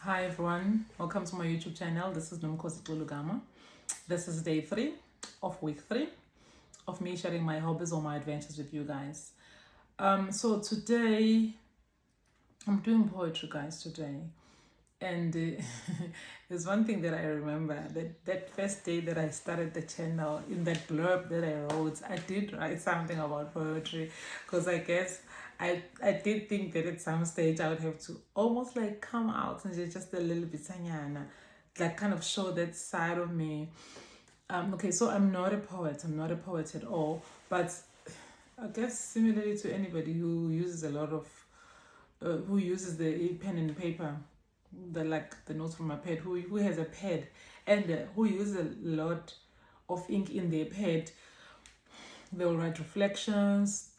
Hi everyone, welcome to my YouTube channel. This is Nomkhosi Xologama. This is day 3 of week 3 of me sharing my hobbies or my adventures with you guys. So today I'm doing poetry, guys, today. And there's one thing that I remember, that first day that I started the channel, in that blurb that I wrote, I did write something about poetry, because I guess I did think that at some stage I would have to almost like come out and just a little bit sanyana, like kind of show that side of me. Okay, so I'm not a poet at all, but I guess similarly to anybody who uses a lot of who uses the pen and paper, the notes from a pad, who has a pad, and who uses a lot of ink in their pad. They'll write reflections,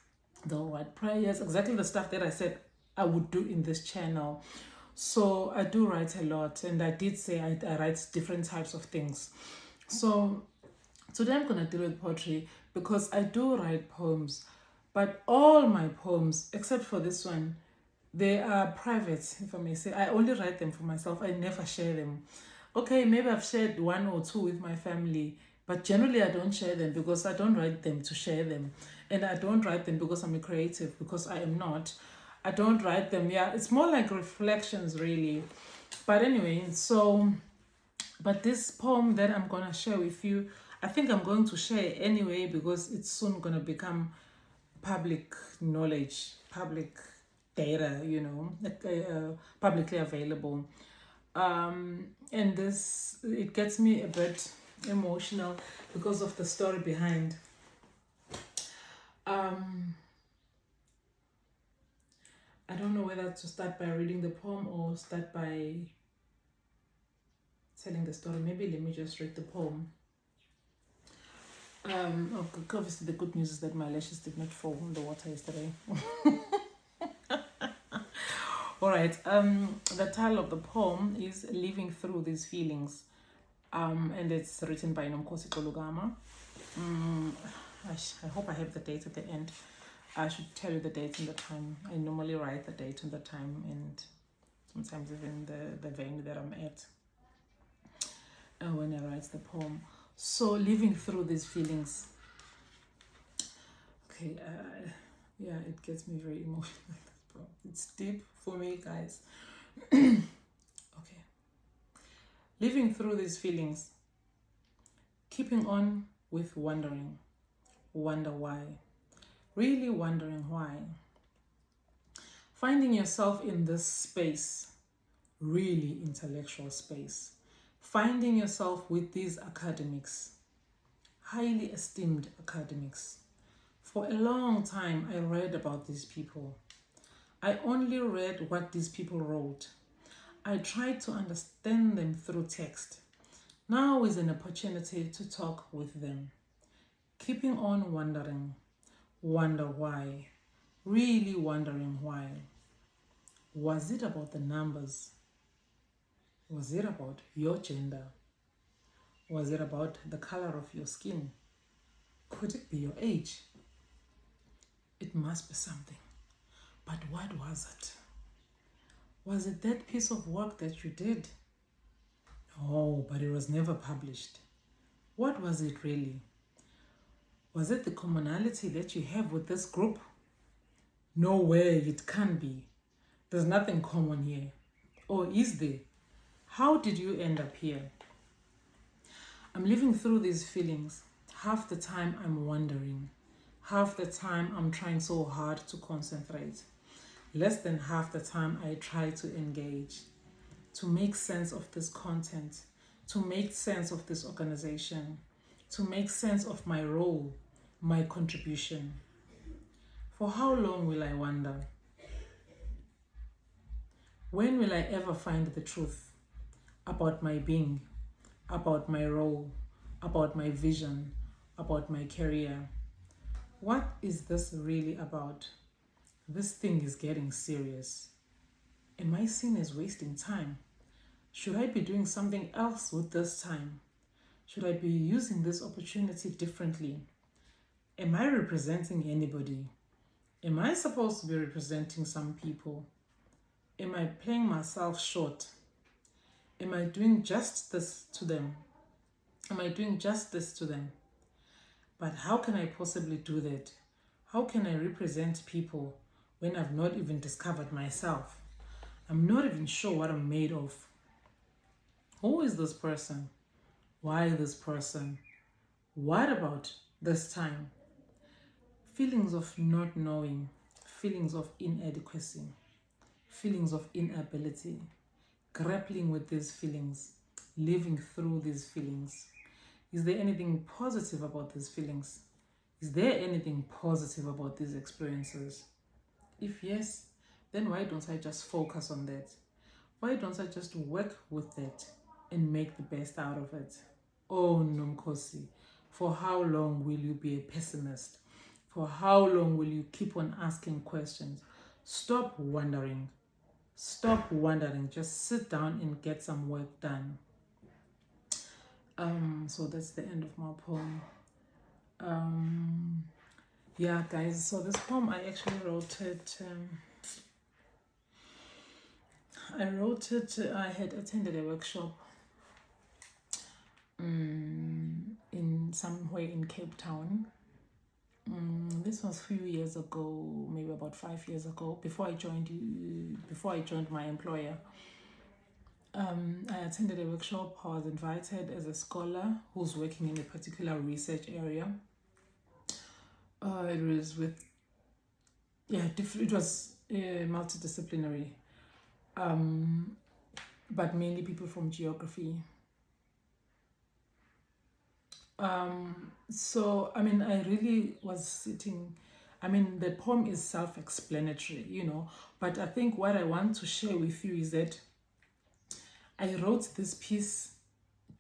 they'll write prayers, exactly the stuff that I said I would do in this channel. So I do write a lot, and I did say I write different types of things. So today I'm gonna deal with poetry because I do write poems, but all my poems, except for this one, they are private, if I may say. I only write them for myself. I never share them. Okay, maybe I've shared 1 or 2 with my family, but generally I don't share them because I don't write them to share them. And I don't write them because I'm a creative, because I am not. I don't write them. Yeah, it's more like reflections, really. But anyway, but this poem that I'm going to share with you, I think I'm going to share anyway because it's soon going to become public knowledge, public data, publicly available. And it gets me a bit emotional because of the story behind. I don't know whether to start by reading the poem or start by telling the story. Maybe let me just read the poem. Obviously the good news is that my lashes did not fall in the water yesterday. All right. The title of the poem is "Living Through These Feelings," and it's written by Nomkhosi Xologama. I hope I have the date at the end. I should tell you the date and the time. I normally write the date and the time, and sometimes even the venue that I'm at when I write the poem. So, living through these feelings. Okay, yeah, it gets me very emotional. It's deep for me, guys. Okay. Living through these feelings. Keeping on with wondering. Wonder why. Really wondering why. Finding yourself in this space, really intellectual space. Finding yourself with these academics, highly esteemed academics. For a long time, I read about these people. I only read what these people wrote. I tried to understand them through text. Now is an opportunity to talk with them. Keeping on wondering. Wonder why. Really wondering why. Was it about the numbers? Was it about your gender? Was it about the color of your skin? Could it be your age? It must be something. But what was it? Was it that piece of work that you did? No, but it was never published. What was it really? Was it the commonality that you have with this group? No way, it can't be. There's nothing common here. Or is there? How did you end up here? I'm living through these feelings. Half the time I'm wondering. Half the time I'm trying so hard to concentrate. Less than half the time I try to engage, to make sense of this content, to make sense of this organization, to make sense of my role, my contribution. For how long will I wonder? When will I ever find the truth about my being, about my role, about my vision, about my career? What is this really about? This thing is getting serious. Am I seen as wasting time? Should I be doing something else with this time? Should I be using this opportunity differently? Am I representing anybody? Am I supposed to be representing some people? Am I playing myself short? Am I doing justice to them? Am I doing justice to them? But how can I possibly do that? How can I represent people when I've not even discovered myself? I'm not even sure what I'm made of. Who is this person? Why this person? What about this time? Feelings of not knowing, feelings of inadequacy, feelings of inability, grappling with these feelings, living through these feelings. Is there anything positive about these feelings? Is there anything positive about these experiences? If yes, then why don't I just focus on that? Why don't I just work with that and make the best out of it? Oh, Nomkosi, for how long will you be a pessimist? For how long will you keep on asking questions? Stop wondering. Stop wondering. Just sit down and get some work done. So that's the end of my poem. Yeah, guys, so this poem I actually wrote it. I had attended a workshop in somewhere in Cape Town. This was a few years ago, maybe about 5 years ago, before I joined my employer. I attended a workshop. I was invited as a scholar who's working in a particular research area. It was with, it was multidisciplinary, but mainly people from geography. So, I mean, I really was sitting, I mean, the poem is self-explanatory, but I think what I want to share with you is that I wrote this piece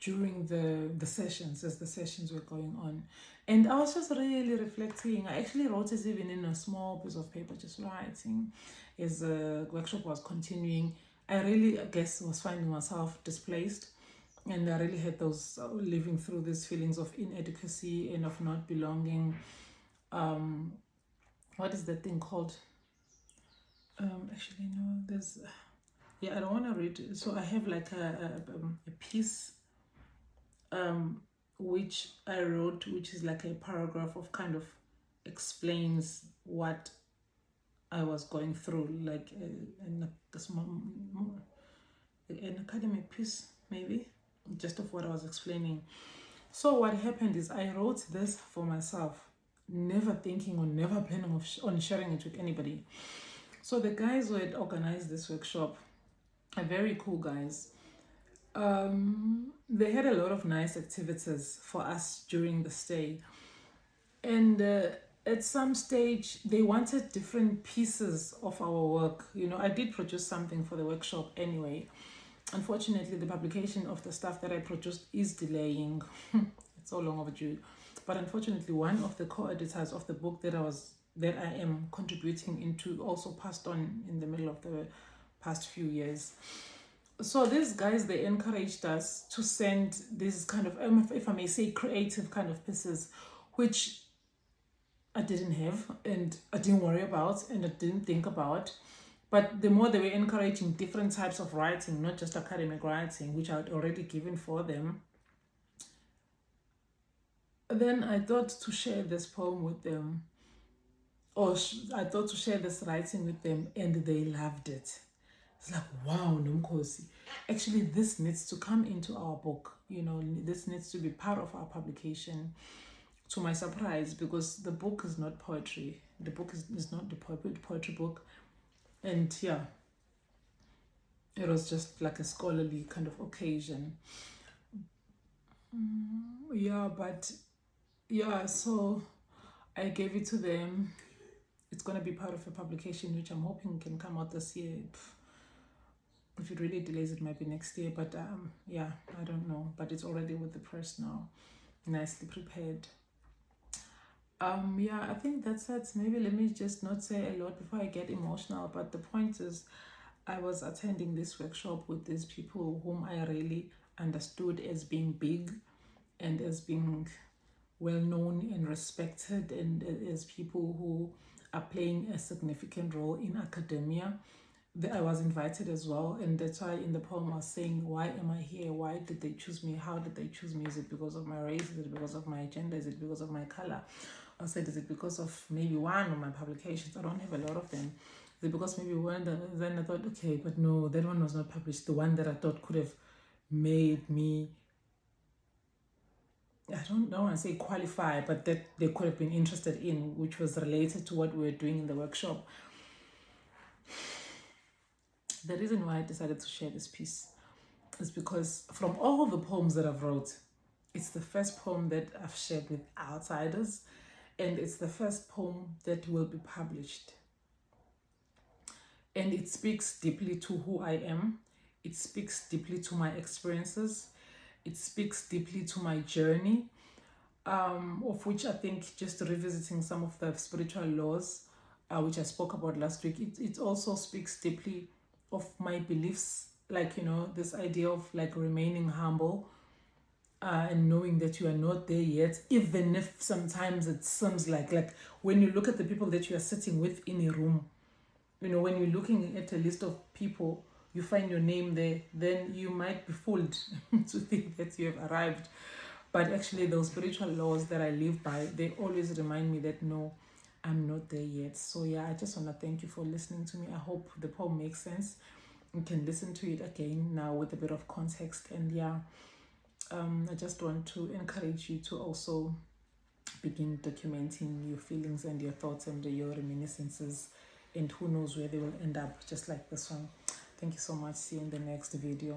during the sessions, as the sessions were going on. And I was just really reflecting. I actually wrote it even in a small piece of paper, just writing as the workshop was continuing. I really, I guess, was finding myself displaced. And I really had those living through these feelings of inadequacy and of not belonging. What is that thing called? Actually, no, there's, I don't want to read. So I have like a piece which I wrote, which is like a paragraph of kind of explains what I was going through, like an academic piece, maybe, just of what I was explaining. So what happened is I wrote this for myself, never thinking or never planning on sharing it with anybody. So the guys who had organized this workshop are very cool guys. They had a lot of nice activities for us during the stay. And at some stage, they wanted different pieces of our work. I did produce something for the workshop anyway. Unfortunately, the publication of the stuff that I produced is delaying. It's so long overdue. But unfortunately, one of the co-editors of the book that I am contributing into also passed on in the middle of the past few years. So these guys, they encouraged us to send these kind of, if I may say, creative kind of pieces, which I didn't have and I didn't worry about and I didn't think about. But the more they were encouraging different types of writing, not just academic writing, which I had already given for them, then I thought to share this poem with them, or I thought to share this writing with them, and they loved it. It's like, wow, Nomkosi, actually this needs to come into our book. This needs to be part of our publication. To my surprise, because the book is not poetry. The book is not the poetry book. And yeah, it was just like a scholarly kind of occasion. So I gave it to them. It's going to be part of a publication which I'm hoping can come out this year. If it really delays, it might be next year, but I don't know. But it's already with the press now, nicely prepared. I think that's it. Maybe let me just not say a lot before I get emotional, but the point is I was attending this workshop with these people whom I really understood as being big and as being well known and respected, and as people who are playing a significant role in academia. I was invited as well, and that's why in the poem I was saying, why am I here? Why did they choose me? How did they choose me? Is it because of my race? Is it because of my gender? Is it because of my color? I said, is it because of maybe one of my publications? I don't have a lot of them. Is it because maybe one? Then I thought, okay, but no, that one was not published. The one that I thought could have made me, I don't want to say qualify, but that they could have been interested in, which was related to what we were doing in the workshop. The reason why I decided to share this piece is because from all the poems that I've wrote, it's the first poem that I've shared with outsiders, and it's the first poem that will be published. And it speaks deeply to who I am. It speaks deeply to my experiences. It speaks deeply to my journey, of which I think, just revisiting some of the spiritual laws, which I spoke about last week, it also speaks deeply of my beliefs, like, this idea of like remaining humble, and knowing that you are not there yet, even if sometimes it seems like when you look at the people that you are sitting with in a room, when you're looking at a list of people, you find your name there, then you might be fooled to think that you have arrived. But actually, those spiritual laws that I live by, they always remind me that no, I'm not there yet. So yeah, I just want to thank you for listening to me. I hope the poem makes sense. You can listen to it again now with a bit of context. And yeah, I just want to encourage you to also begin documenting your feelings and your thoughts and your reminiscences, and who knows where they will end up, just like this one. Thank you so much. See you in the next video.